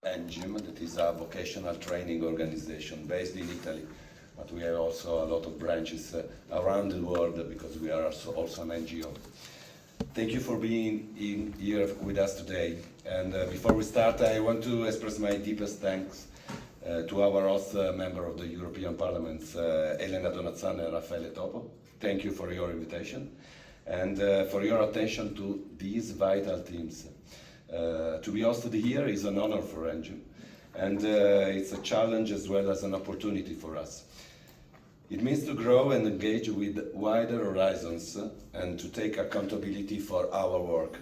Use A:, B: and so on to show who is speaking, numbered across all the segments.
A: ENGIM, that is a vocational training organization based in Italy, but we have also a lot of branches around the world because we are also an NGO. Thank you for being here with us today. And before we start, I want to express my deepest thanks to our host member of the European Parliament, Elena Donazzan and Raffaele Topo. Thank you for your invitation and for your attention to these vital themes. To be hosted here is an honor for ENGIM, and it's a challenge as well as an opportunity for us. It means to grow and engage with wider horizons and to take accountability for our work.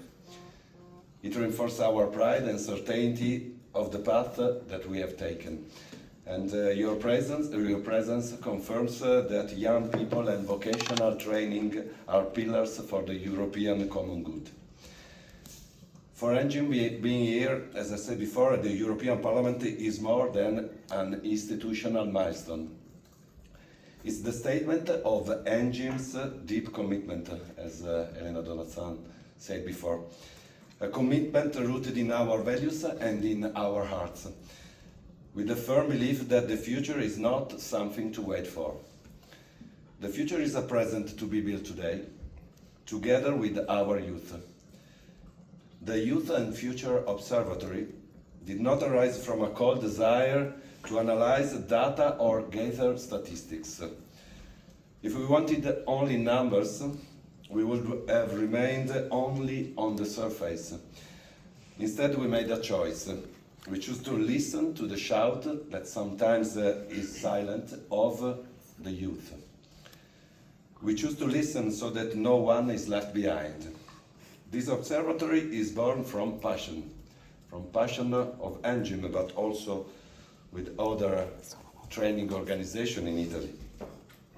A: It reinforces our pride and certainty of the path that we have taken. And your presence confirms that young people and vocational training are pillars for the European common good. For ENGIM being here, as I said before, the European Parliament is more than an institutional milestone. It's the statement of ENGIM's deep commitment, as Elena Donazzan said before. A commitment rooted in our values and in our hearts, with the firm belief that the future is not something to wait for. The future is a present to be built today, together with our youth. The Youth and Future Observatory did not arise from a cold desire to analyze data or gather statistics. If we wanted only numbers, we would have remained only on the surface. Instead, we made a choice. We choose to listen to the shout that sometimes is silent of the youth. We choose to listen so that no one is left behind. This observatory is born from passion of ENGIM, but also with other training organizations in Italy.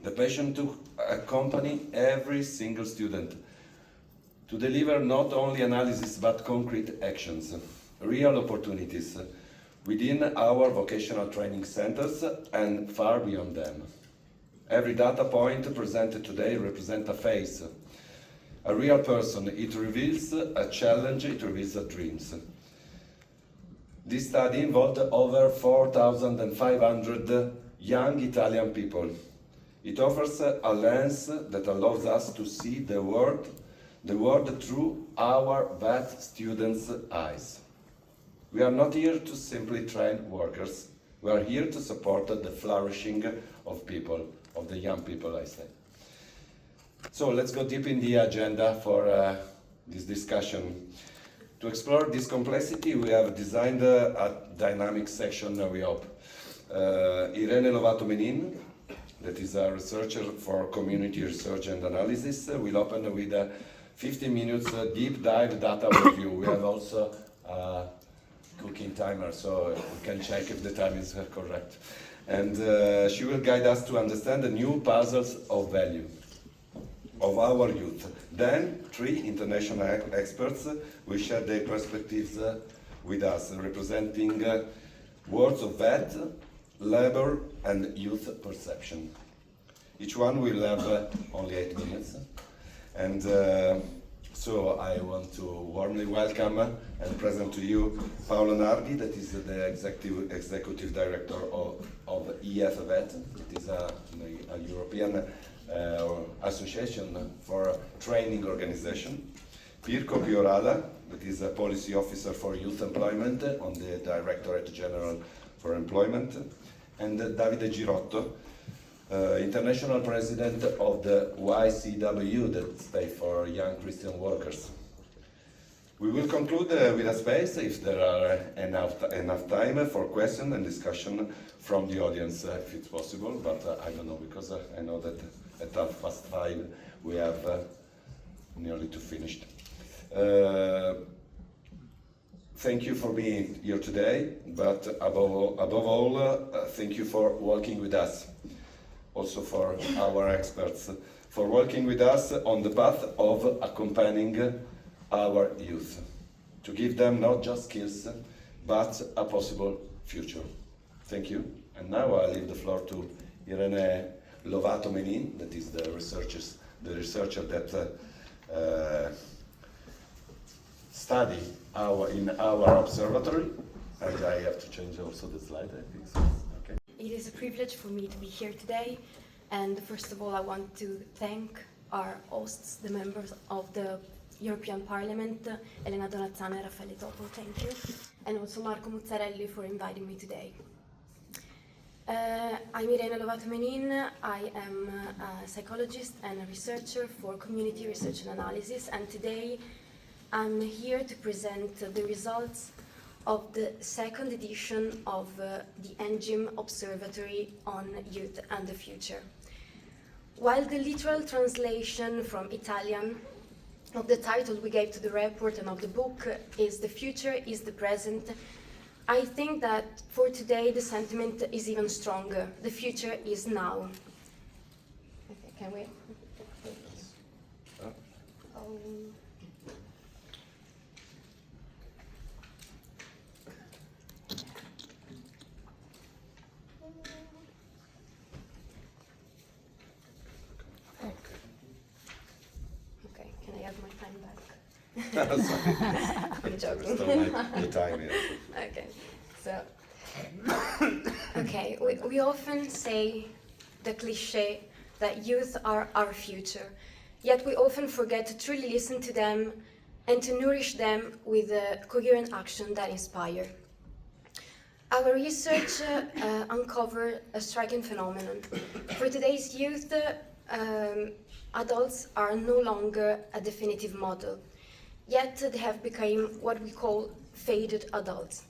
A: The passion to accompany every single student, to deliver not only analysis but concrete actions, real opportunities within our vocational training centers and far beyond them. Every data point presented today represents a face, a real person. It reveals a challenge, it reveals dreams. This study involved over 4,500 young Italian people. It offers a lens that allows us to see the world through our VET students' eyes. We are not here to simply train workers. We are here to support the flourishing of people, of the young people, I say. So let's go deep in the agenda for this discussion. To explore this complexity, we have designed a dynamic section, we hope. Irene Lovato Menin, that is a researcher for community research and analysis, will open with a 15 minutes deep dive data review. We have also a cooking timer, so we can check if the time is correct. And she will guide us to understand the new puzzles of value of our youth. Then, 3 international experts will share their perspectives with us, representing words of VET, labor, and youth perception. Each one will have only 8 minutes. And so I want to warmly welcome and present to you Paolo Nardi, that is the executive director of EFVET. It is a European association for training organization. Pirkko Pyorala, that is a policy officer for youth employment on the Directorate General for Employment. And Davide Girotto, international president of the CIJOC-ICYCW, that stands for Young Christian Workers. We will conclude with a space, if there are enough time, for question and discussion from the audience, if it's possible, but I don't know, because I know that at 5:30 we have nearly to finish. Thank you for being here today, but above all, thank you for working with us, also for our experts, for working with us on the path of accompanying our youth, to give them not just skills, but a possible future. Thank you. And now I leave the floor to Irene Lovato Menin, that is the researcher that study in our observatory And I have to change also the slide, I think so. Okay.
B: It is a privilege for me to be here today, and first of all I want to thank our hosts, the members of the European Parliament, Elena Donazzan and Raffaele Topo, thank you, and also Marco Muzzarelli for inviting me today. I'm Irene Lovato Menin. I am a psychologist and a researcher for community research and analysis, and today I'm here to present the results of the second edition of the ENGIM Observatory on Youth and the Future. While the literal translation from Italian of the title we gave to the report and of the book is "The future is the present," I think that for today the sentiment is even stronger. The future is now. Okay, can we? Okay, can I have my time back? I'm joking.
A: The time here.
B: Okay, so, okay, we often say the cliché that youth are our future, yet we often forget to truly listen to them and to nourish them with a coherent action that inspire. Our research uncovered a striking phenomenon. For today's youth, adults are no longer a definitive model, yet they have become what we call faded adults.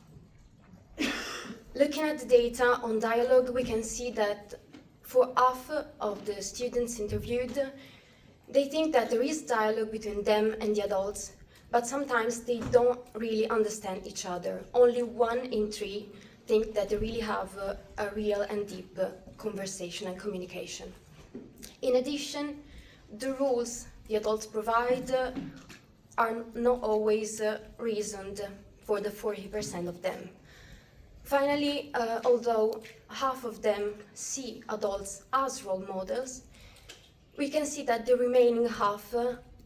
B: Looking at the data on dialogue, we can see that for half of the students interviewed, they think that there is dialogue between them and the adults, but sometimes they don't really understand each other. Only 1 in 3 think that they really have a real and deep conversation and communication. In addition, the rules the adults provide are not always reasoned for the 40% of them. Finally, although half of them see adults as role models, we can see that the remaining half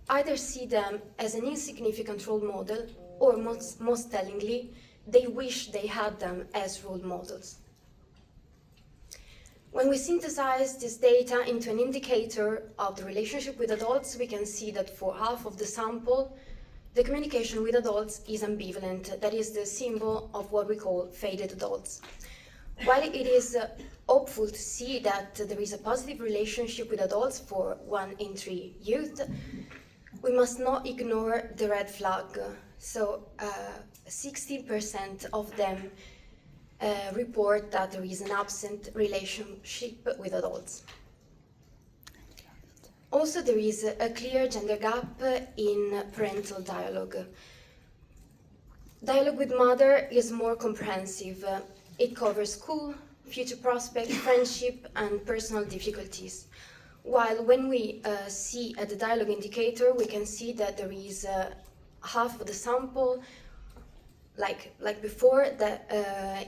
B: either see them as an insignificant role model, or most tellingly, they wish they had them as role models. When we synthesize this data into an indicator of the relationship with adults, we can see that for half of the sample, the communication with adults is ambivalent. That is the symbol of what we call faded adults. While it is hopeful to see that there is a positive relationship with adults for 1 in 3 youth, we must not ignore the red flag. So 60% of them report that there is an absent relationship with adults. Also, there is a clear gender gap in parental dialogue. Dialogue with mother is more comprehensive. It covers school, future prospects, friendship, and personal difficulties. While when we see at the dialogue indicator, we can see that there is half of the sample, like before, that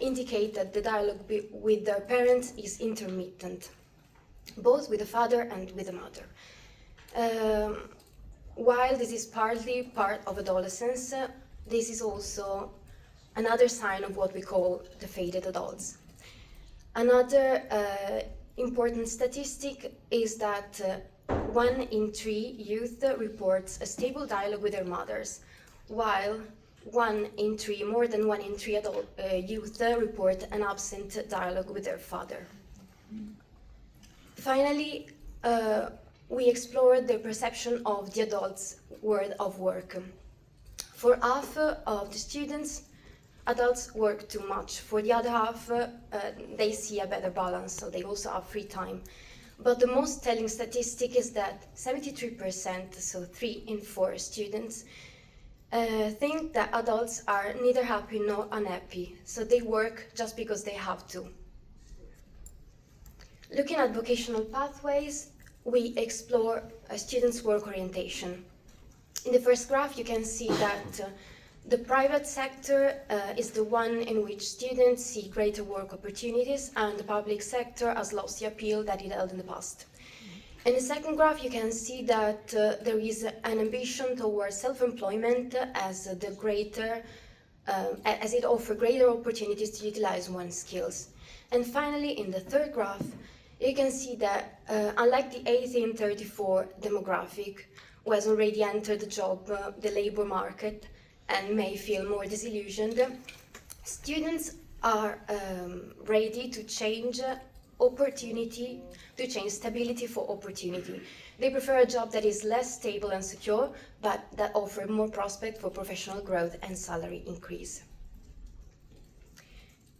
B: indicate that the dialogue with their parents is intermittent, both with the father and with the mother. While this is partly part of adolescence, this is also another sign of what we call the faded adults. Another important statistic is that 1 in 3 youth reports a stable dialogue with their mothers, while 1 in 3, more than 1 in 3 youth report an absent dialogue with their father. Finally, we explored the perception of the adults' world of work. For half of the students, adults work too much. For the other half, they see a better balance, so they also have free time. But the most telling statistic is that 73%, so 3 in 4 students, think that adults are neither happy nor unhappy, so they work just because they have to. Looking at vocational pathways, we explore a student's work orientation. In the first graph, you can see that the private sector is the one in which students see greater work opportunities, and the public sector has lost the appeal that it held in the past. In the second graph, you can see that there is an ambition towards self-employment as the greater as it offers greater opportunities to utilize one's skills. And finally, in the third graph, you can see that unlike the 1834 demographic, who has already entered the labor market, and may feel more disillusioned, students are ready to change stability for opportunity. They prefer a job that is less stable and secure, but that offers more prospect for professional growth and salary increase.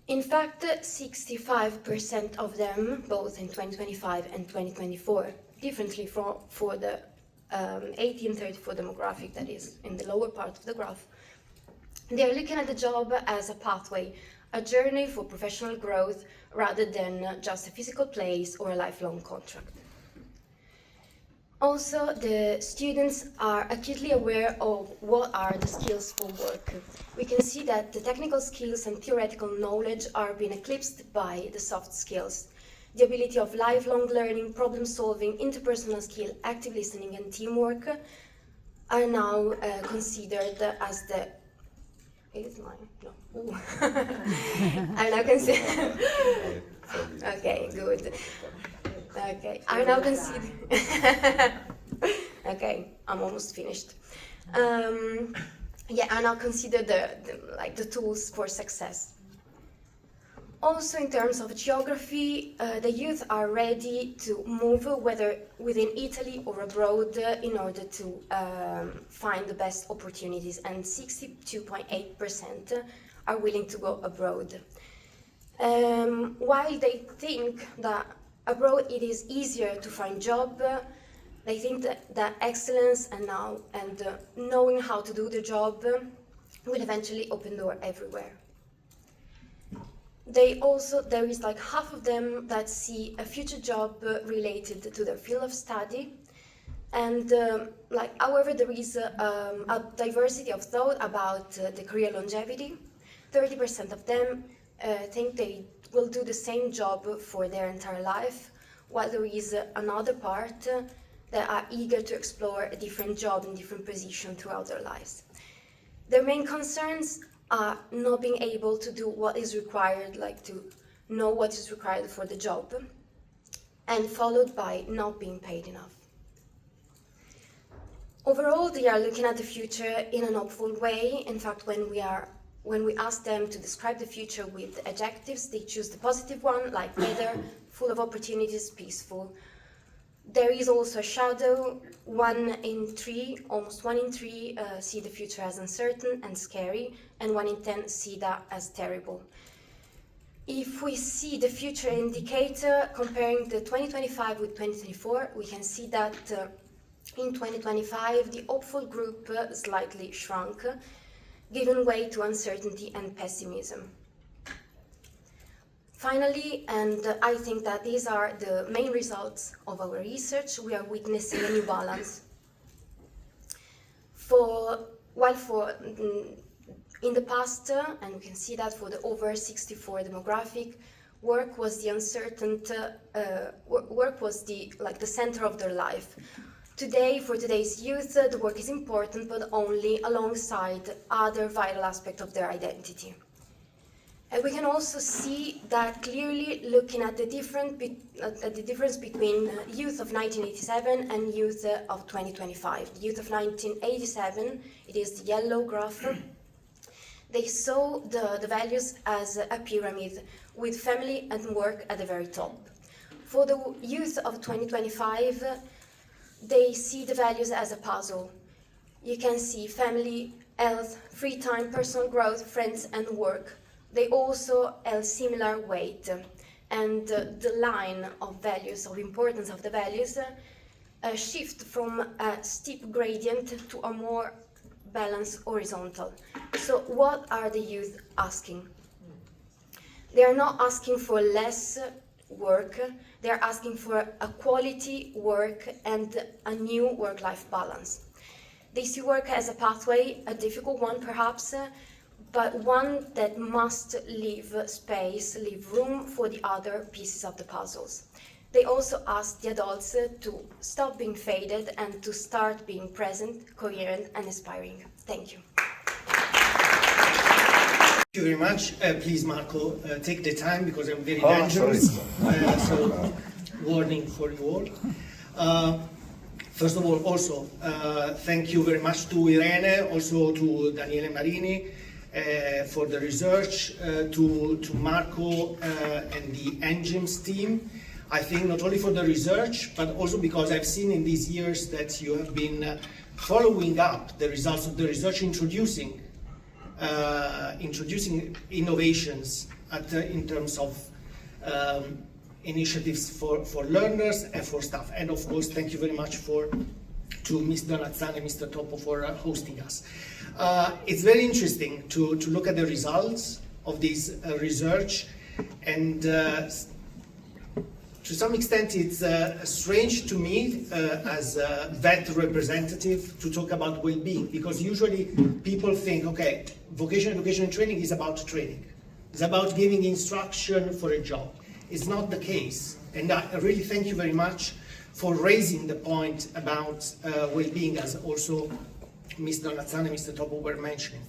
B: In fact, 65% of them, both in 2025 and 2024, differently for the 1834 demographic that is in the lower part of the graph, they are looking at the job as a pathway, a journey for professional growth rather than just a physical place or a lifelong contract. Also, the students are acutely aware of what are the skills for work. We can see that the technical skills and theoretical knowledge are being eclipsed by the soft skills. The ability of lifelong learning, problem solving, interpersonal skill, active listening, and teamwork are now considered as the are now considered. Okay, good. Okay, are now considered. Okay, I'm almost finished. Are now considered the tools for success. Also, in terms of geography, the youth are ready to move, whether within Italy or abroad, in order to find the best opportunities, and 62.8% are willing to go abroad. While they think that abroad it is easier to find job, they think that excellence and knowing how to do the job will eventually open door everywhere. There is like half of them that see a future job related to their field of study, and however there is a diversity of thought about the career longevity. 30% of them think they will do the same job for their entire life, while there is another part that are eager to explore a different job and different position throughout their lives. Their main concerns are not being able to do what is required, like to know what is required for the job, and followed by not being paid enough. Overall, they are looking at the future in an hopeful way. In fact, when we ask them to describe the future with adjectives, they choose the positive one, like better, full of opportunities, peaceful. There is also a shadow. Almost one in three see the future as uncertain and scary, and 1 in 10 see that as terrible. If we see the future indicator comparing the 2025 with 2024, we can see that in 2025 the hopeful group slightly shrunk, giving way to uncertainty and pessimism. Finally, and I think that these are the main results of our research, we are witnessing a new balance. In the past, and we can see that for the over 64 demographic, work was the center of their life. Today, for today's youth, the work is important, but only alongside other vital aspects of their identity. And we can also see that clearly looking at the difference between youth of 1987 and youth of 2025. The youth of 1987, it is the yellow graph, they saw the values as a pyramid with family and work at the very top. For the youth of 2025, they see the values as a puzzle. You can see family, health, free time, personal growth, friends, and work. They also have similar weight, and the line of values, of importance of the values, shift from a steep gradient to a more balanced horizontal. So what are the youth asking? They are not asking for less work, they are asking for a quality work and a new work-life balance. They see work as a pathway, a difficult one perhaps, but one that must leave space, leave room for the other pieces of the puzzles. They also ask the adults to stop being faded and to start being present, coherent, and aspiring. Thank you.
C: Thank you very much. Please, Marco, take the time because I'm very
A: Oh,
C: dangerous.
A: sorry.
C: So, warning for you all. First of all, also, thank you very much to Irene, also to Daniele Marini for the research, to Marco and the ENGIM's team. I think not only for the research, but also because I've seen in these years that you have been following up the results of the research, introducing innovations in terms of initiatives for learners and for staff. And of course, thank you very much to Ms. Donazzan and Mr. Topo for hosting us. It's very interesting to look at the results of this research, and to some extent it's strange to me as a vet representative to talk about well-being, because usually people think, okay, vocational education and training is about training. It's about giving instruction for a job. It's not the case. And I really thank you very much for raising the point about well-being, as also Ms. Donazzan and Mr. Topo were mentioning.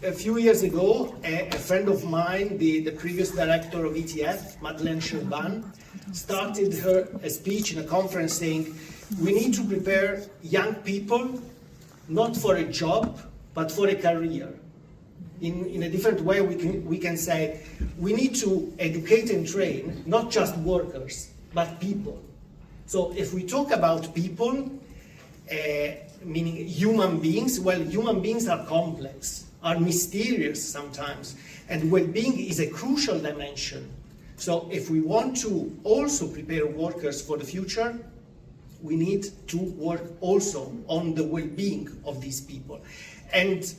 C: A few years ago, a friend of mine, the previous director of ETF, Madeleine Sherban, started her speech in a conference saying, we need to prepare young people not for a job, but for a career. In a different way, we can say, we need to educate and train not just workers, but people. So if we talk about people, meaning human beings, well, human beings are complex, are mysterious sometimes, and well-being is a crucial dimension. So if we want to also prepare workers for the future, we need to work also on the well-being of these people. And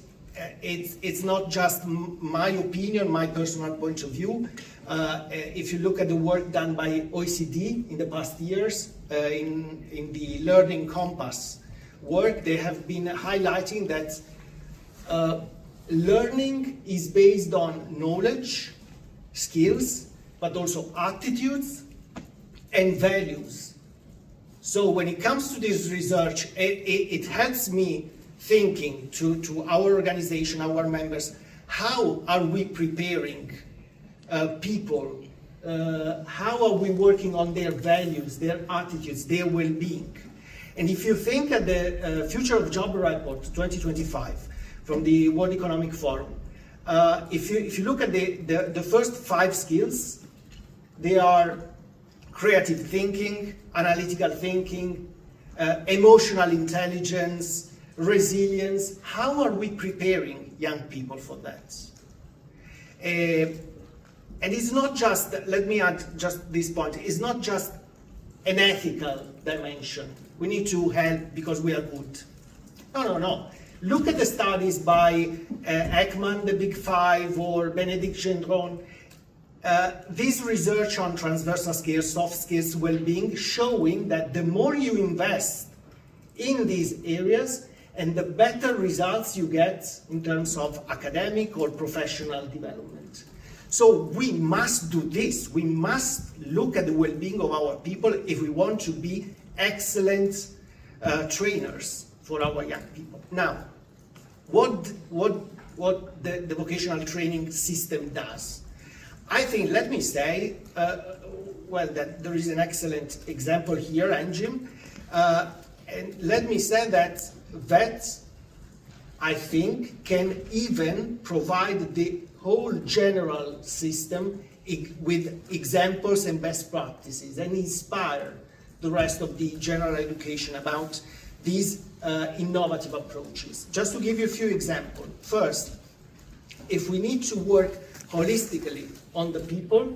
C: it's not just my opinion, my personal point of view. If you look at the work done by OECD in the past years, in the Learning Compass work, they have been highlighting that learning is based on knowledge, skills, but also attitudes and values. So when it comes to this research, it helps me thinking to our organization, our members, how are we preparing people? How are we working on their values, their attitudes, their well-being? And if you think at the Future of Job Report 2025 from the World Economic Forum, if you look at the first 5 skills, they are creative thinking, analytical thinking, emotional intelligence, resilience. How are we preparing young people for that? And it's not just, let me add just this point, it's not just an ethical dimension. We need to help because we are good. No. Look at the studies by Ekman, the Big Five, or Benedict Gendron. This research on transversal skills, soft skills, well-being, showing that the more you invest in these areas, and the better results you get in terms of academic or professional development. So we must do this. We must look at the well-being of our people if we want to be excellent trainers for our young people. Now, what the vocational training system does? I think, let me say, that there is an excellent example here, ENGIM, and let me say that I think, can even provide the whole general system with examples and best practices and inspire the rest of the general education about these innovative approaches. Just to give you a few examples. First, if we need to work holistically on the people,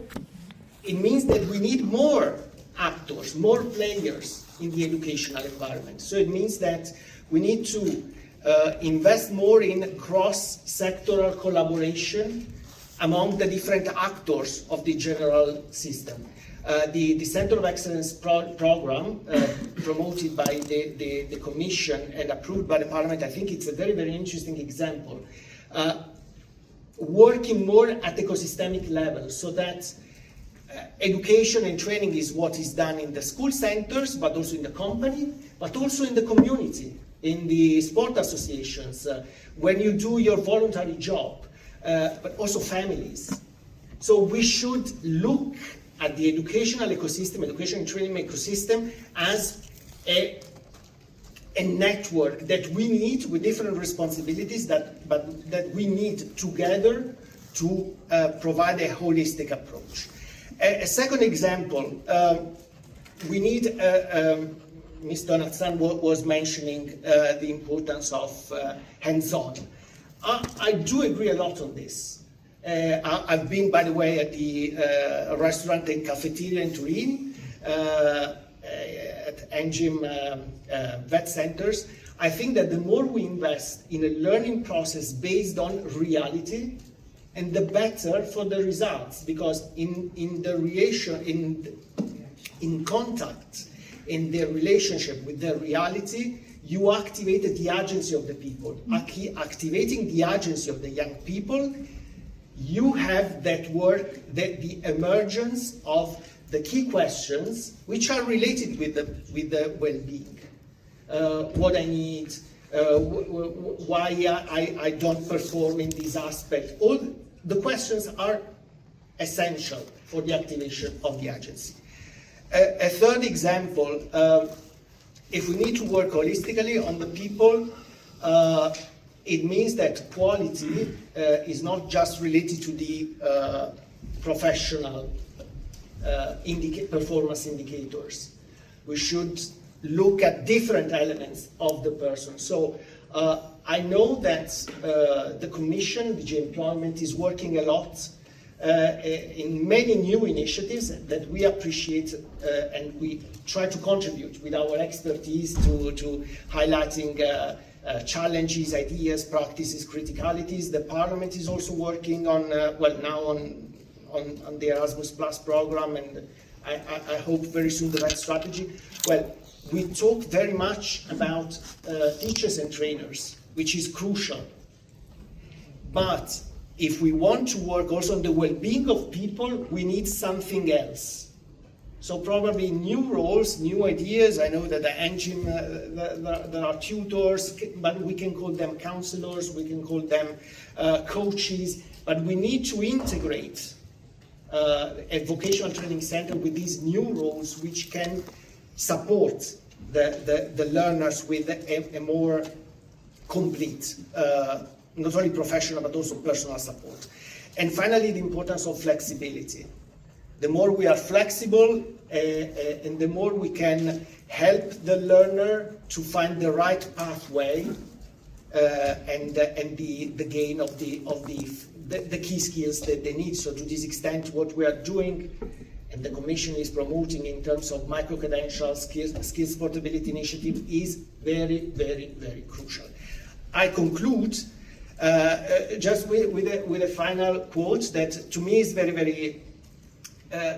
C: it means that we need more actors, more players in the educational environment. So it means that we need to invest more in cross-sectoral collaboration among the different actors of the general system. The Center of Excellence program promoted by the Commission and approved by the Parliament, I think it's a very, very interesting example. Working more at ecosystemic level so that education and training is what is done in the school centers, but also in the company, but also in the community, in the sport associations, when you do your voluntary job. but also families. So we should look at the educational ecosystem, education and training ecosystem, as a network that we need with different responsibilities, but that we need together to provide a holistic approach. A second example, we need, Ms. Donazzan was mentioning the importance of hands-on. I do agree a lot on this. I've been, by the way, at the restaurant and cafeteria in Turin, at ENGIM vet centers. I think that the more we invest in a learning process based on reality, and the better for the results, because in contact, in the relationship with the reality, you activated the agency of the people. Activating the agency of the young people, you have that work, the emergence of the key questions which are related with the well-being. What I need, why I don't perform in this aspect. All the questions are essential for the activation of the agency. A third example, if we need to work holistically on the people, it means that quality is not just related to the professional performance indicators. We should look at different elements of the person. So I know that the Commission, DG Employment, is working a lot in many new initiatives that we appreciate and we try to contribute with our expertise to highlighting challenges, ideas, practices, criticalities. The Parliament is also working on, on the Erasmus Plus program, and I hope very soon the right strategy. Well, we talk very much about teachers and trainers, which is crucial. But if we want to work also on the well-being of people, we need something else. So probably new roles, new ideas. I know that the ENGIM, there are tutors, but we can call them counselors, we can call them coaches, but we need to integrate a vocational training center with these new roles which can support the learners with a more complete, not only professional but also personal support. And finally, the importance of flexibility. The more we are flexible and the more we can help the learner to find the right pathway and the gain of the key skills that they need. So to this extent, what we are doing and the Commission is promoting in terms of micro-credentials, skills portability initiative is very, very, very crucial. I conclude just with a final quote that to me is very, very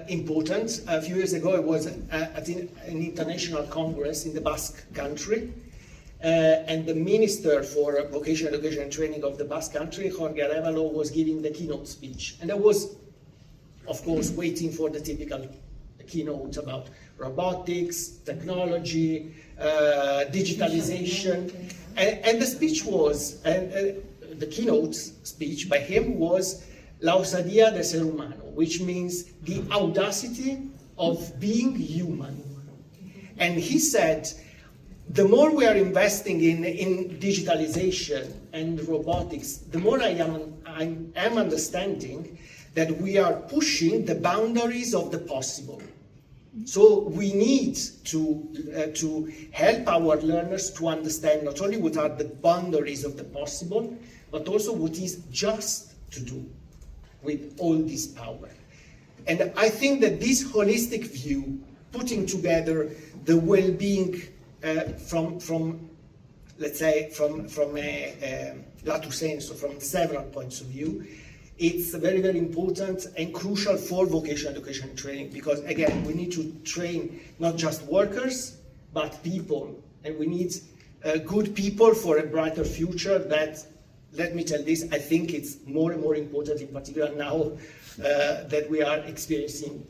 C: important. A few years ago I was at an international congress in the Basque country, and the Minister for Vocational Education and Training of the Basque country, Jorge Arevalo, was giving the keynote speech. And I was, of course, waiting for the typical keynote about robotics, technology, digitalization. And the speech was, the keynote speech by him was La osadía de ser humano, which means the audacity of being human. And he said, the more we are investing in digitalization and robotics, the more I am understanding that we are pushing the boundaries of the possible. So we need to help our learners to understand not only what are the boundaries of the possible, but also what is just to do with all this power. And I think that this holistic view, putting together the well-being from let's say, from a lato senso, from several points of view, it's very, very important and crucial for vocational education and training, because again, we need to train not just workers, but people, and we need good people for a brighter future. That, let me tell this, I think it's more and more important, in particular now that we are experiencing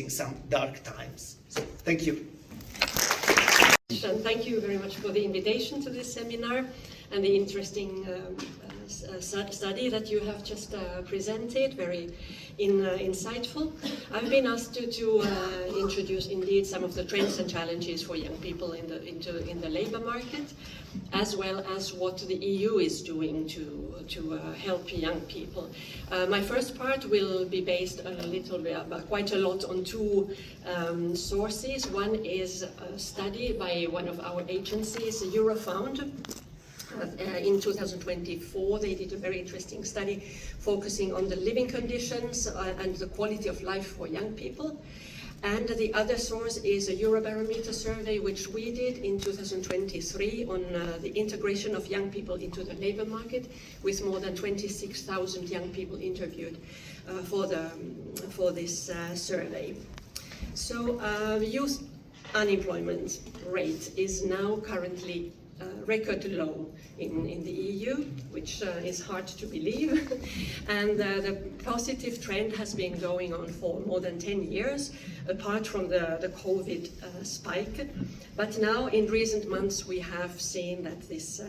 C: some dark times. So, thank you.
D: And thank you very much for the invitation to this seminar and the interesting study that you have just presented, very insightful. I've been asked to introduce indeed some of the trends and challenges for young people in the labour market, as well as what the EU is doing to help young people. My first part will be based quite a lot on two sources. One is a study by one of our agencies, Eurofound. In 2024, they did a very interesting study focusing on the living conditions and the quality of life for young people. And the other source is a Eurobarometer survey, which we did in 2023 on the integration of young people into the labour market, with more than 26,000 young people interviewed for this survey. So youth unemployment rate is now currently record low in the EU, which is hard to believe. And the positive trend has been going on for more than 10 years, apart from the COVID spike. But now in recent months we have seen that this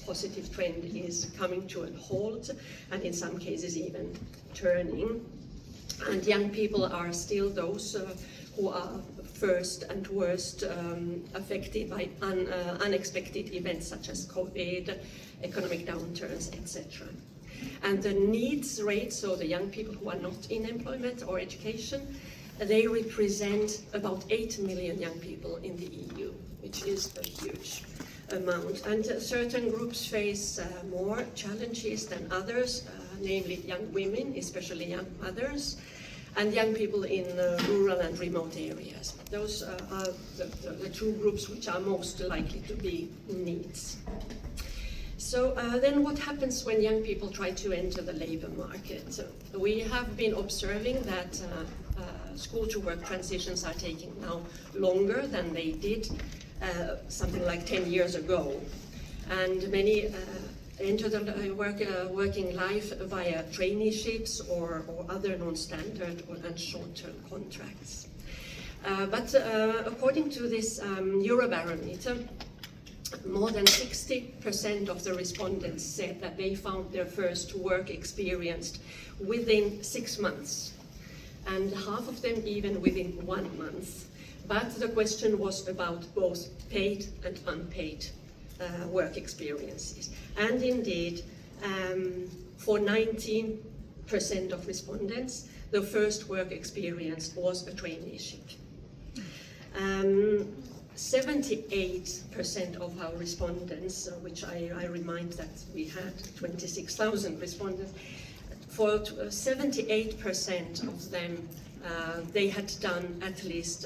D: positive trend is coming to a halt, and in some cases even turning. And young people are still those who are first and worst affected by unexpected events such as COVID, economic downturns, etc. And the needs rate, so the young people who are not in employment or education, they represent about 8 million young people in the EU, which is a huge amount. And certain groups face more challenges than others, namely young women, especially young mothers, and young people in rural and remote areas. Those are the two groups which are most likely to be needs. So then what happens when young people try to enter the labour market? We have been observing that school to work transitions are taking now longer than they did something like 10 years ago. And many enter the working life via traineeships or other non-standard and short-term contracts. But according to this Eurobarometer, more than 60% of the respondents said that they found their first work experience within 6 months, and half of them even within 1 month. But the question was about both paid and unpaid work experiences. And indeed, for 19% of respondents, the first work experience was a traineeship. 78% of our respondents, which I remind that we had 26,000 respondents, for 78% of them, they had done at least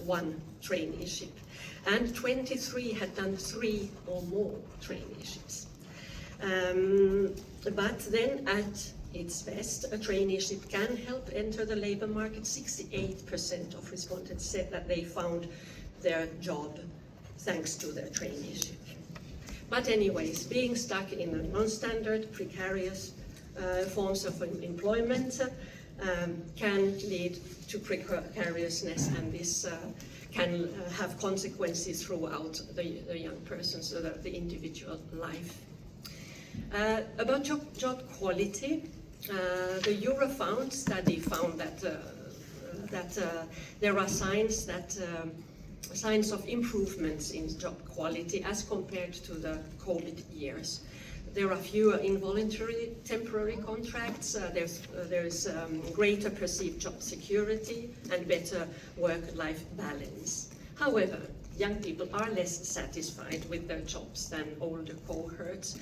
D: one traineeship, and 23 had done 3 or more traineeships. But then at its best, a traineeship can help enter the labour market. 68% of respondents said that they found their job thanks to their traineeship. But anyways, being stuck in a non-standard, precarious forms of employment can lead to precariousness, and this can have consequences throughout the young person's, the individual life. About job quality, the Eurofound study found that there are signs of improvements in job quality as compared to the COVID years. There are fewer involuntary temporary contracts, there is greater perceived job security and better work-life balance. However, young people are less satisfied with their jobs than older cohorts.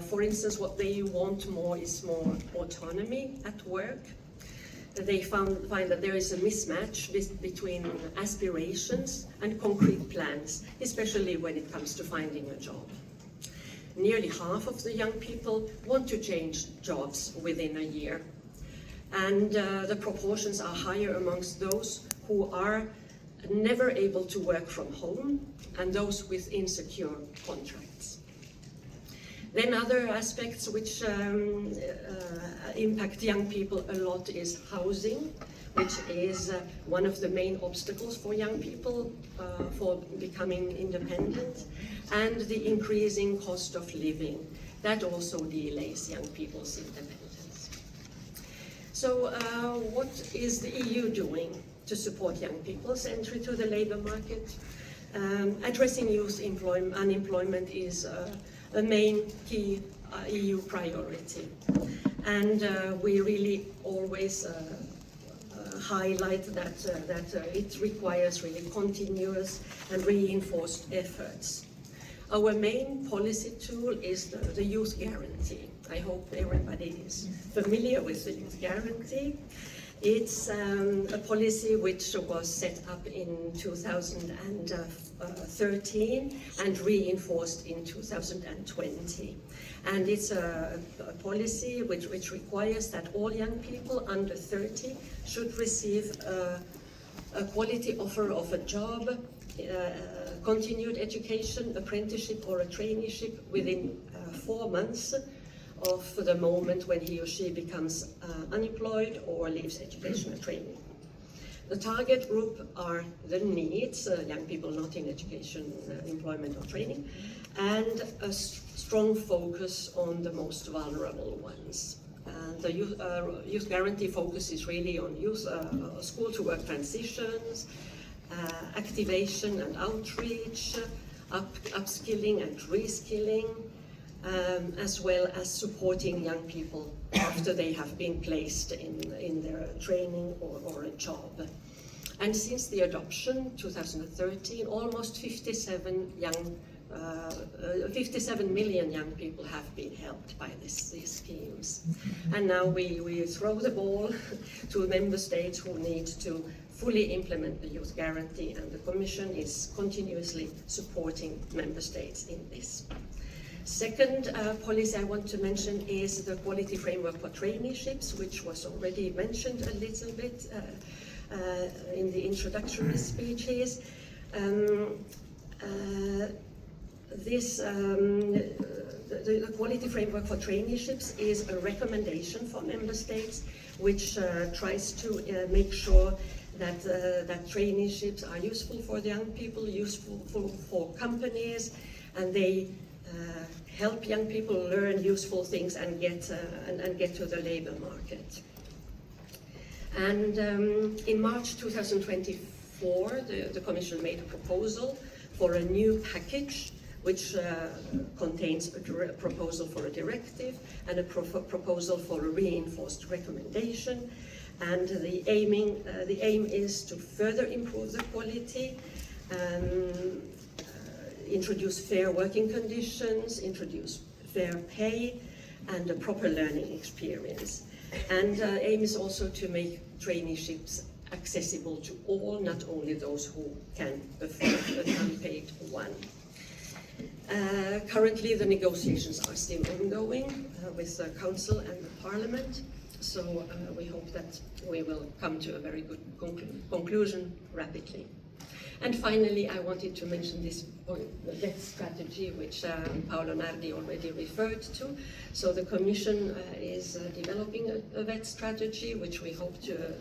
D: For instance, what they want more is more autonomy at work. They find that there is a mismatch between aspirations and concrete plans, especially when it comes to finding a job. Nearly half of the young people want to change jobs within a year. And the proportions are higher amongst those who are never able to work from home and those with insecure contracts. Then other aspects which impact young people a lot is housing, which is one of the main obstacles for young people for becoming independent, and the increasing cost of living. that also delays young people's independence. So what is the EU doing to support young people's entry to the labour market? Addressing youth unemployment is a main key EU priority. And we really always highlight that it requires really continuous and reinforced efforts. Our main policy tool is the Youth Guarantee. I hope everybody is familiar with the Youth Guarantee. It's a policy which was set up in 2013 and reinforced in 2020. And it's a policy which requires that all young people under 30 should receive a quality offer of a job, continued education, apprenticeship or a traineeship within 4 months of the moment when he or she becomes unemployed or leaves education or training. The target group are the needs, young people not in education, employment or training, and a strong focus on the most vulnerable ones. The Youth Guarantee focuses really on youth school to work transitions, activation and outreach, upskilling and reskilling, as well as supporting young people after they have been placed in their training or a job. And since the adoption, 2013, almost 57 million young people have been helped by these schemes. And now we throw the ball to member states who need to fully implement the Youth Guarantee, and the Commission is continuously supporting member states in this. Second policy I want to mention is the quality framework for traineeships, which was already mentioned a little bit in the introductory speeches. The quality framework for traineeships is a recommendation for member states, which tries to make sure that traineeships are useful for the young people, useful for companies, and they help young people learn useful things and get to the labour market. And in March 2024, the Commission made a proposal for a new package, which contains a proposal for a directive and a proposal for a reinforced recommendation. And the aim is to further improve the quality, introduce fair working conditions, introduce fair pay, and a proper learning experience. And aim is also to make traineeships accessible to all, not only those who can afford an unpaid one. Currently, the negotiations are still ongoing with the Council and the Parliament, so we hope that we will come to a very good conclusion rapidly. And finally, I wanted to mention this vet strategy, which Paolo Nardi already referred to. So the Commission is developing a vet strategy, which we hope to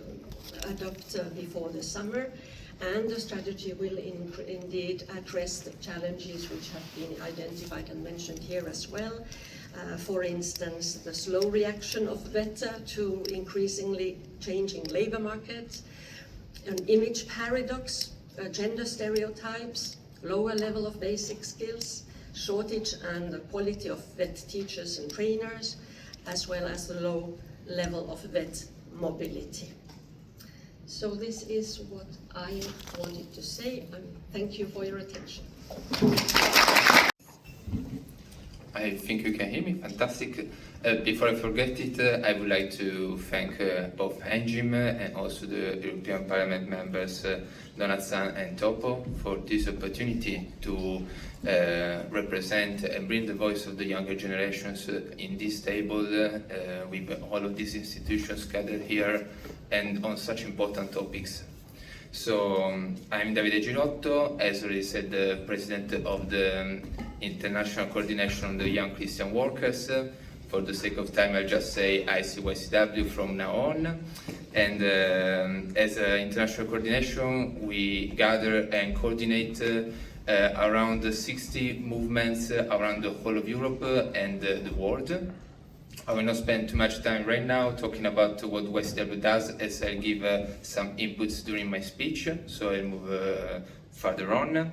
D: adopt before the summer. And the strategy will indeed address the challenges which have been identified and mentioned here as well. For instance, the slow reaction of vet to increasingly changing labour markets, an image paradox, gender stereotypes, lower level of basic skills, shortage and the quality of vet teachers and trainers, as well as the low level of vet mobility. So this is what I wanted to say, and thank you for your attention.
E: I think you can hear me, fantastic. Before I forget it, I would like to thank both ENGIM and also the European Parliament members Donazzan and Topo for this opportunity to represent and bring the voice of the younger generations in this table with all of these institutions gathered here and on such important topics. So I'm Davide Girotto, as already said, the president of the International Coordination of the Young Christian Workers. For the sake of time, I'll just say ICYCW from now on. And as an international coordination, we gather and coordinate around 60 movements around the whole of Europe and the world. I will not spend too much time right now talking about what YCW does, as I'll give some inputs during my speech, so I'll move further on.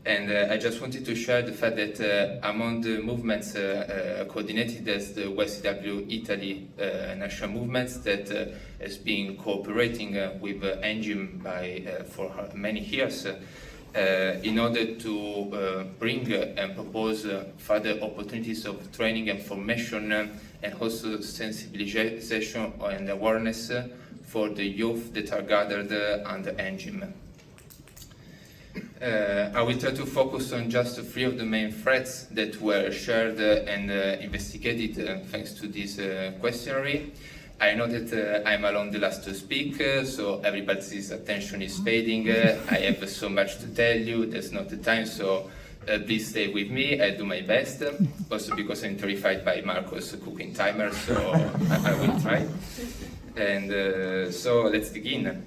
E: And I just wanted to share the fact that among the movements coordinated as the YCW Italy national movements that has been cooperating with ENGIM for many years in order to bring and propose further opportunities of training and formation and also sensibilization and awareness for the youth that are gathered under ENGIM. I will try to focus on just 3 of the main threats that were shared and investigated thanks to this questionnaire. I know that I'm alone the last to speak, so everybody's attention is fading. I have so much to tell you, there's not the time, so please stay with me, I'll do my best. Also because I'm terrified by Marco's cooking timer, so I will try. And so let's begin.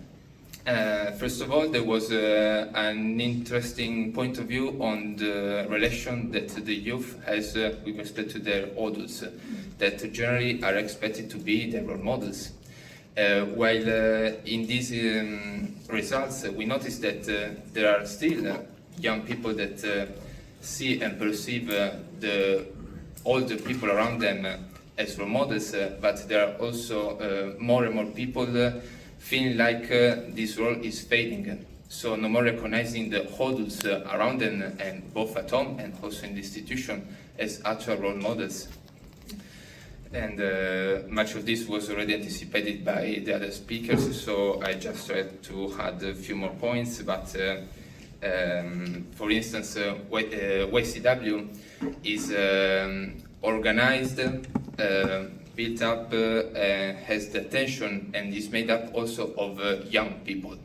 E: First of all, there was an interesting point of view on the relation that the youth has with respect to their adults, that generally are expected to be their role models. While in these results, we notice that there are still young people that see and perceive the older people around them as role models, but there are also more and more people feeling like this role is fading. So no more recognizing the adults around them, and both at home and also in the institution, as actual role models. And much of this was already anticipated by the other speakers, so I just tried to add a few more points. But for instance, YCW is organized, built up, has the attention, and is made up also of young people.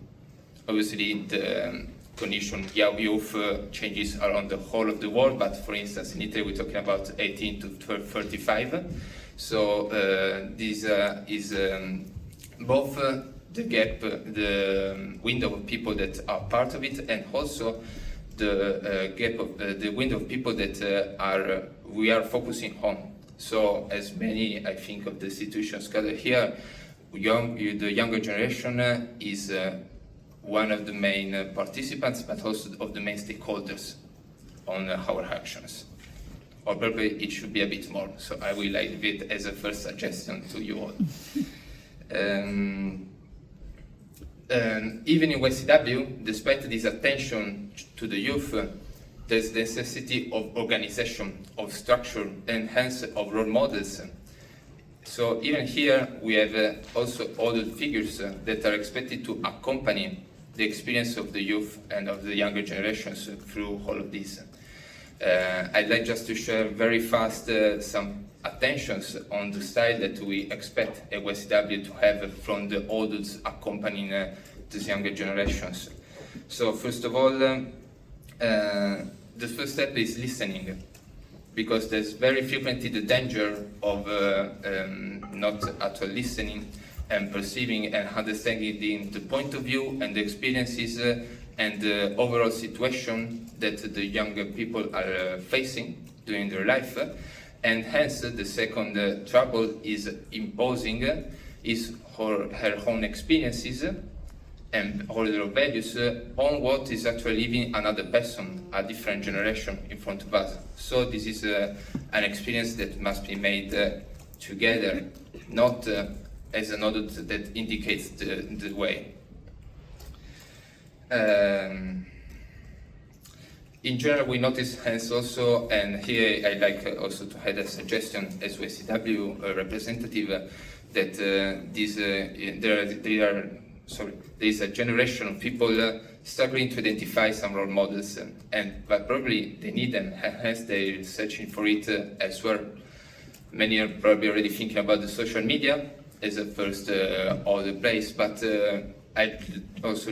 E: Obviously, the condition youth changes around the whole of the world, but for instance, in Italy, we're talking about 18 to 35. So this is both the gap, the window of people that are part of it, and also the gap of the window of people that we are focusing on. So as many, I think, of the institutions gathered here, the younger generation is one of the main participants, but also of the main stakeholders on our actions. Or probably it should be a bit more, so I will leave it as a first suggestion to you all. Even in YCW, despite this attention to the youth, there's the necessity of organization, of structure, and hence of role models. So even here, we have also older figures that are expected to accompany the experience of the youth and of the younger generations through all of this. I'd like just to share very fast some attentions on the style that we expect a YCW to have from the adults accompanying these younger generations. So first of all, the first step is listening, because there's very frequently the danger of not actually listening and perceiving and understanding the point of view and the experiences and the overall situation that the younger people are facing during their life. And hence the second trouble is imposing her own experiences and all their values on what is actually living another person, a different generation in front of us. So this is an experience that must be made together, not as an adult that indicates the way. In general, we notice hence also, and here I'd like also to add a suggestion as YCW representative, that there is a generation of people struggling to identify some role models, but probably they need them, hence they're searching for it elsewhere. Many are probably already thinking about the social media as a first order place, but I'd also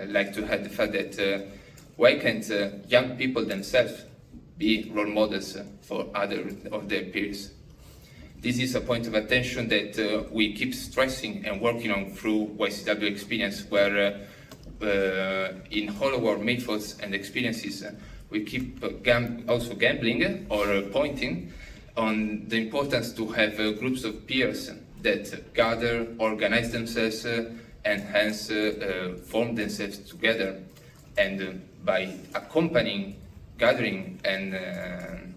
E: like to add the fact that why can't young people themselves be role models for other of their peers? This is a point of attention that we keep stressing and working on through YCW experience, where in all of our methods and experiences, we keep also gambling or pointing on the importance to have groups of peers that gather, organize themselves, and hence form themselves together. And by accompanying, gathering, and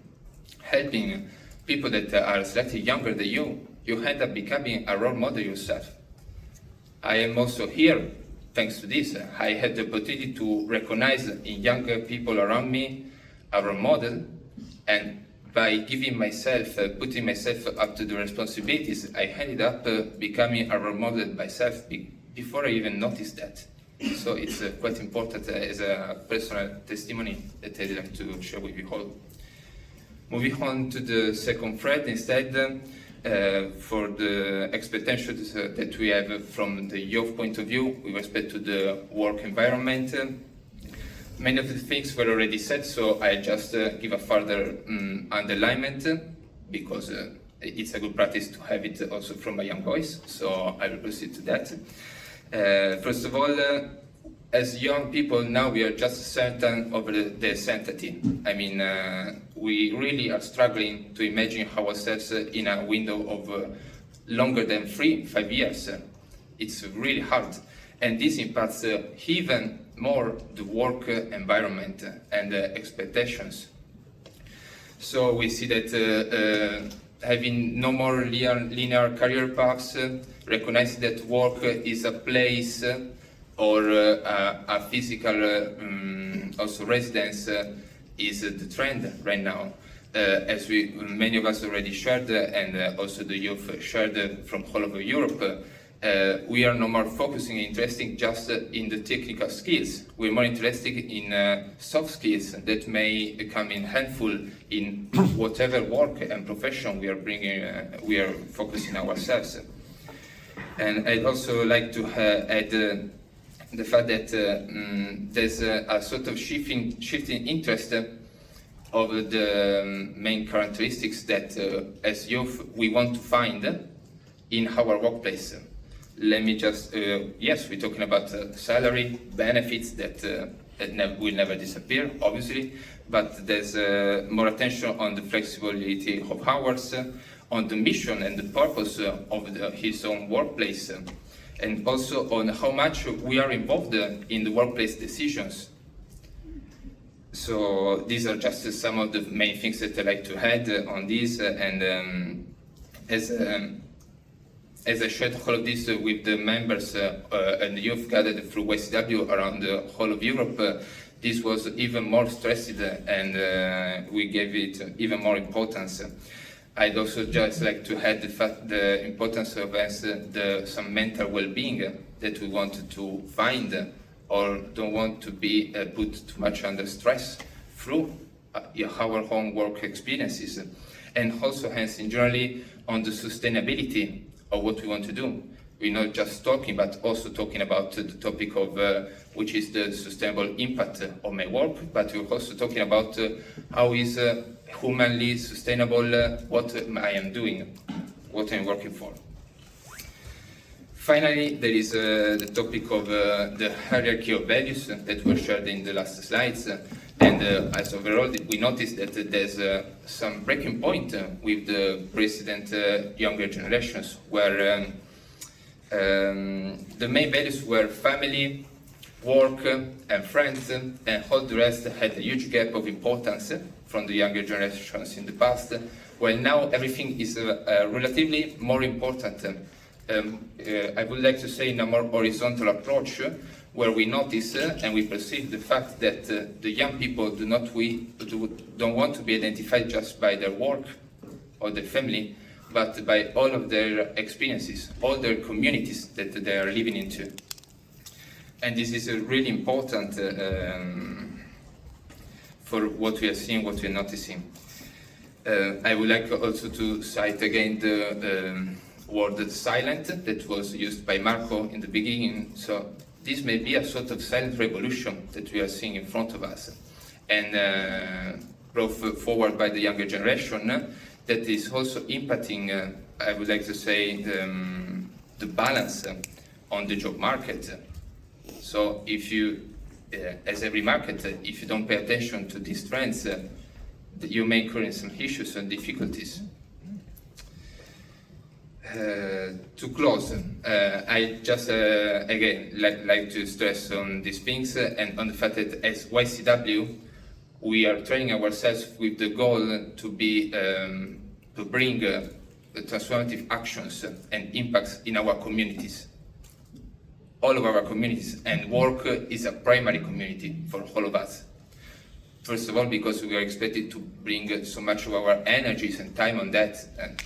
E: helping people that are slightly younger than you, you end up becoming a role model yourself. I am also here thanks to this. I had the opportunity to recognize in younger people around me a role model, and by giving myself, putting myself up to the responsibilities, I ended up becoming a role model myself before I even noticed that. So it's quite important as a personal testimony that I'd like to share with you all. Moving on to the second thread instead, for the expectations that we have from the youth point of view with respect to the work environment. Many of the things were already said, so I just give a further underlinement because it's a good practice to have it also from a young voice, so I will proceed to that. First of all, as young people now we are just certain of the sanctity. I mean, we really are struggling to imagine ourselves in a window of longer than 3-5 years. It's really hard, and this impacts even more the work environment and expectations. So we see that having no more linear career paths, recognizing that work is a place or a physical also residence is the trend right now. As many of us already shared, and also the youth shared from all over Europe, we are no more focusing and interested just in the technical skills. We're more interested in soft skills that may come in handful in whatever work and profession we are focusing ourselves. And I'd also like to add the fact that there's a sort of shifting interest of the main characteristics that as youth we want to find in our workplace. Let me just, yes, we're talking about salary, benefits that will never disappear, obviously, but there's more attention on the flexibility of hours, on the mission and the purpose of his own workplace, and also on how much we are involved in the workplace decisions. So these are just some of the main things that I like to add on this, and as I shared all of this with the members and the youth gathered through YCW around the whole of Europe, this was even more stressed, and we gave it even more importance. I'd also just like to add the importance of some mental well-being that we want to find or don't want to be put too much under stress through our own work experiences, and also hence in generally on the sustainability of what we want to do. We're not just talking, but also talking about the topic of which is the sustainable impact of my work, but we're also talking about how is humanly sustainable what I am doing, what I'm working for. Finally, there is the topic of the hierarchy of values that were shared in the last slides. And as overall, we noticed that there's some breaking point with the precedent younger generations, where the main values were family, work, and friends, and all the rest had a huge gap of importance from the younger generations in the past, while now everything is relatively more important. I would like to say in a more horizontal approach, where we notice and we perceive the fact that the young people don't want to be identified just by their work or their family, but by all of their experiences, all their communities that they are living into. And this is really important for what we are seeing, what we are noticing. I would like also to cite again the word silent that was used by Marco in the beginning. So this may be a sort of silent revolution that we are seeing in front of us, and brought forward by the younger generation that is also impacting, I would like to say, the balance on the job market. So if you, as every marketer, if you don't pay attention to these trends, you may incur some issues and difficulties. To close, I just again like to stress on these things and on the fact that as YCW, we are training ourselves with the goal to be to bring transformative actions and impacts in our communities, all of our communities, and work is a primary community for all of us. First of all, because we are expected to bring so much of our energies and time on that. And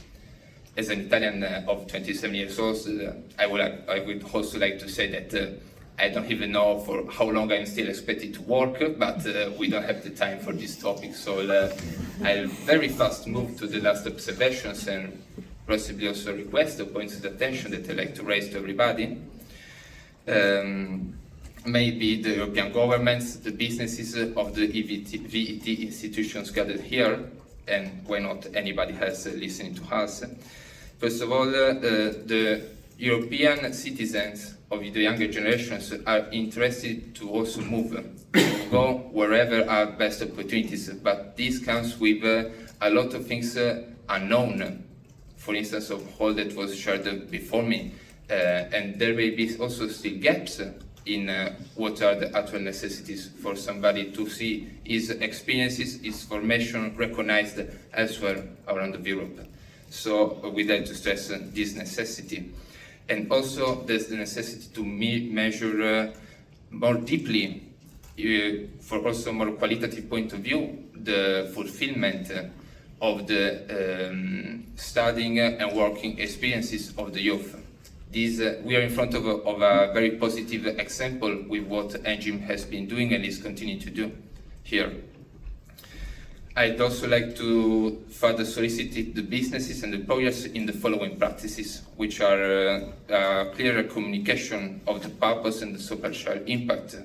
E: as an Italian of 27 years old, I would also like to say that I don't even know for how long I'm still expected to work, but we don't have the time for this topic. So I'll very fast move to the last observations and possibly also request the points of attention that I'd like to raise to everybody. Maybe the European governments, the businesses of the VET institutions gathered here, and why not anybody else listening to us. First of all, the European citizens of the younger generations are interested to also move, to go wherever are best opportunities, but this comes with a lot of things unknown. For instance, of all that was shared before me, and there may be also still gaps in what are the actual necessities for somebody to see his experiences, his formation recognized elsewhere around Europe. So we'd like to stress this necessity. And also there's the necessity to measure more deeply, for also more qualitative point of view, the fulfillment of the studying and working experiences of the youth. We are in front of a very positive example with what ENGIM has been doing and is continuing to do here. I'd also like to further solicit the businesses and employers in the following practices, which are clearer communication of the purpose and the social impact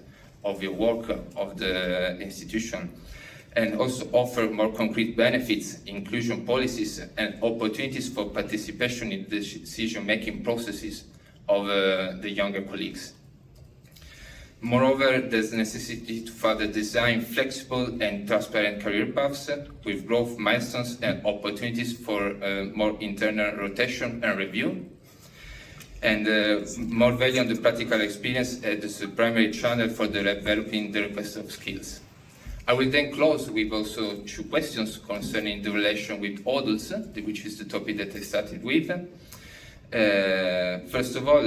E: of your work of the institution, and also offer more concrete benefits, inclusion policies, and opportunities for participation in the decision-making processes of the younger colleagues. Moreover, there's the necessity to further design flexible and transparent career paths with growth milestones and opportunities for more internal rotation and review, and more value on the practical experience as the primary channel for developing the request of skills. I will then close with also 2 questions concerning the relation with adults, which is the topic that I started with. First of all,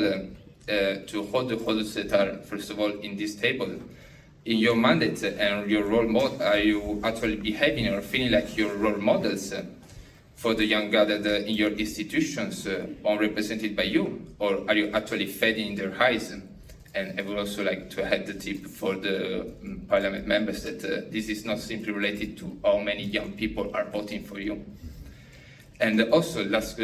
E: to hold the adults that are, first of all, in this table, in your mandate and your role model, are you actually behaving or feeling like your role models for the young gathered in your institutions, unrepresented by you, or are you actually fading in their eyes? And I would also like to add the tip for the Parliament members that this is not simply related to how many young people are voting for you. And also, last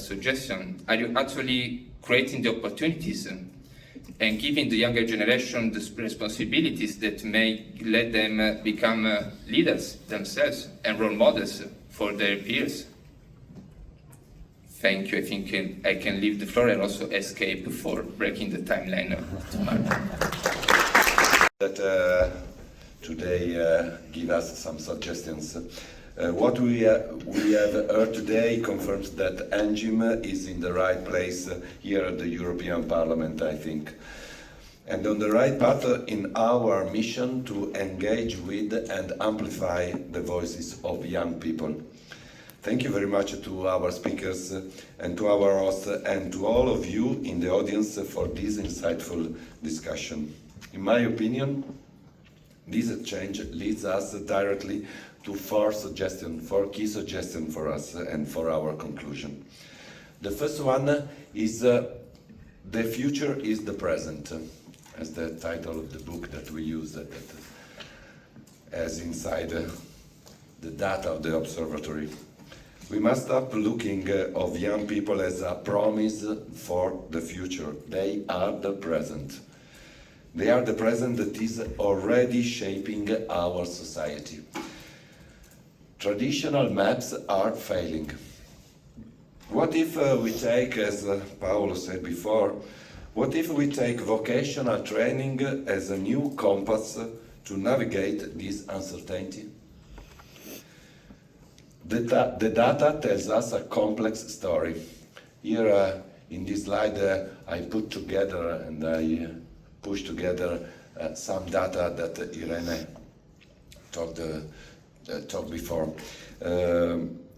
E: suggestion, are you actually creating the opportunities and giving the younger generation the responsibilities that may let them become leaders themselves and role models for their peers? Thank you. I think I can leave the floor and also escape for breaking the timeline to Marco.
A: That today give us some suggestions. What we have heard today confirms that ENGIM is in the right place here at the European Parliament, I think, and on the right path in our mission to engage with and amplify the voices of young people. Thank you very much to our speakers and to our hosts and to all of you in the audience for this insightful discussion. In my opinion, this exchange leads us directly to 4 key suggestions for us and for our conclusion. The first one is the future is the present, as the title of the book that we use as inside the data of the observatory. We must stop looking of young people as a promise for the future. They are the present. They are the present that is already shaping our society. Traditional maps are failing. What if we take, as Paolo said before, What if we take vocational training as a new compass to navigate this uncertainty? The data tells us a complex story. Here in this slide I put together and I pushed together some data that Irene talked before.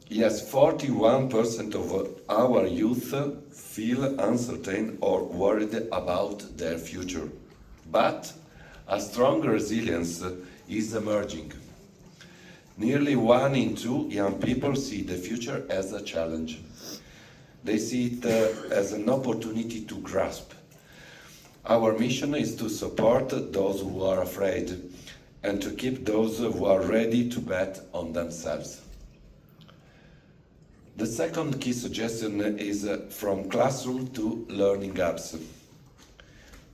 A: Yes, 41% of our youth feel uncertain or worried about their future. But a strong resilience is emerging. Nearly 1 in 2 young people see the future as a challenge. They see it as an opportunity to grasp. Our mission is to support those who are afraid and to keep those who are ready to bet on themselves. The second key suggestion is from classroom to learning hubs.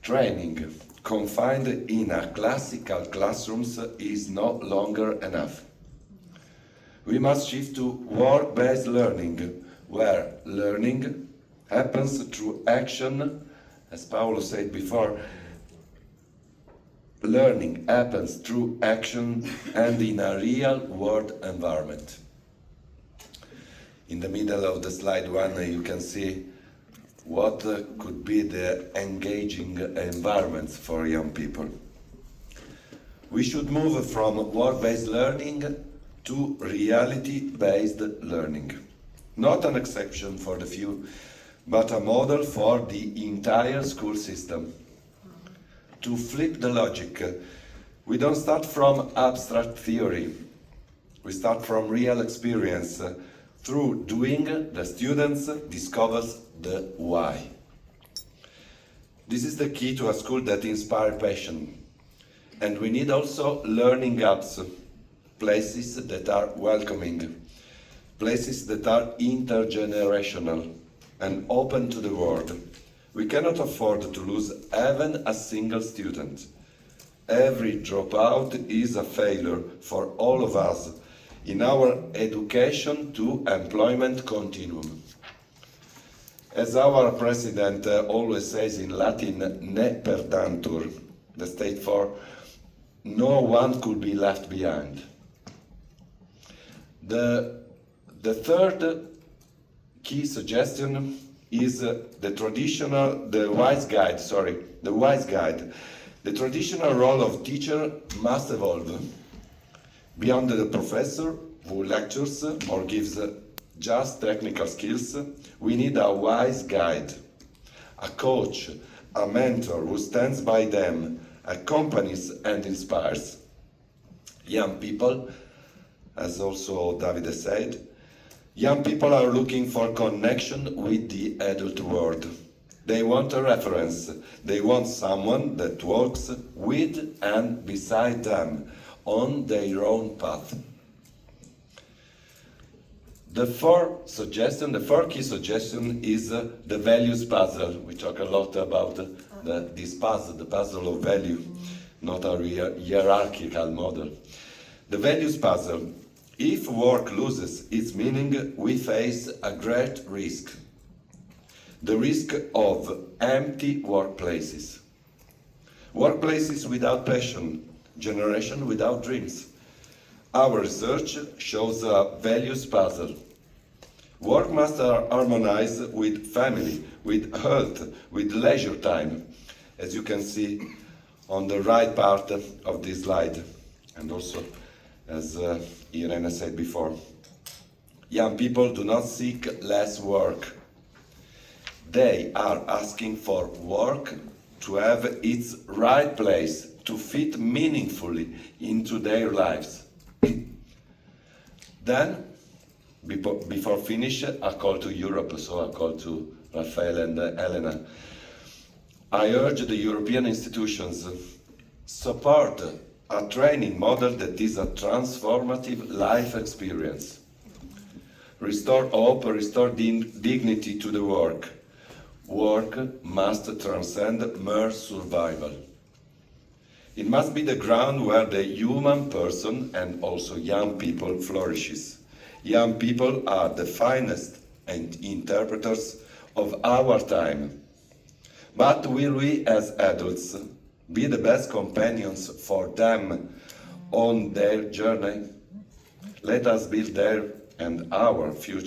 A: Training confined in a classical classrooms is no longer enough. We must shift to work-based learning, where learning happens through action. As Paolo said before, learning happens through action and in a real-world environment. In the middle of the slide 1, you can see what could be the engaging environments for young people. We should move from work-based learning to reality-based learning. Not an exception for the few, but a model for the entire school system. To flip the logic, we don't start from abstract theory. We start from real experience. Through doing, the students discovers the why. This is the key to a school that inspires passion. And we need also learning hubs, places that are welcoming, places that are intergenerational and open to the world. We cannot afford to lose even a single student. Every dropout is a failure for all of us in our education to employment continuum. As our president always says in Latin, ne perdantur, the state for no one could be left behind. The third key suggestion is the wise guide. The traditional role of teacher must evolve. Beyond the professor who lectures or gives just technical skills, we need a wise guide, a coach, a mentor who stands by them, accompanies and inspires. Young people, as also Davide said, young people are looking for connection with the adult world. They want a reference. They want someone that walks with and beside them on their own path. The fourth key suggestion is the values puzzle. We talk a lot about this puzzle, the puzzle of value, not a hierarchical model. The values puzzle. If work loses its meaning, we face a great risk. The risk of empty workplaces. Workplaces without passion, generation without dreams. Our research shows a values puzzle. Work must harmonize with family, with health, with leisure time, as you can see on the right part of this slide, and also as Irene said before. Young people do not seek less work. They are asking for work to have its right place, to fit meaningfully into their lives. Then, before finish, a call to Europe, so a call to Raffaele and Elena. I urge the European institutions support a training model that is a transformative life experience. Restore hope, restore dignity to the work. Work must transcend mere survival. It must be the ground where the human person and also young people flourishes. Young people are the finest and interpreters of our time. But will we as adults be the best companions for them on their journey? Let us build their and our future.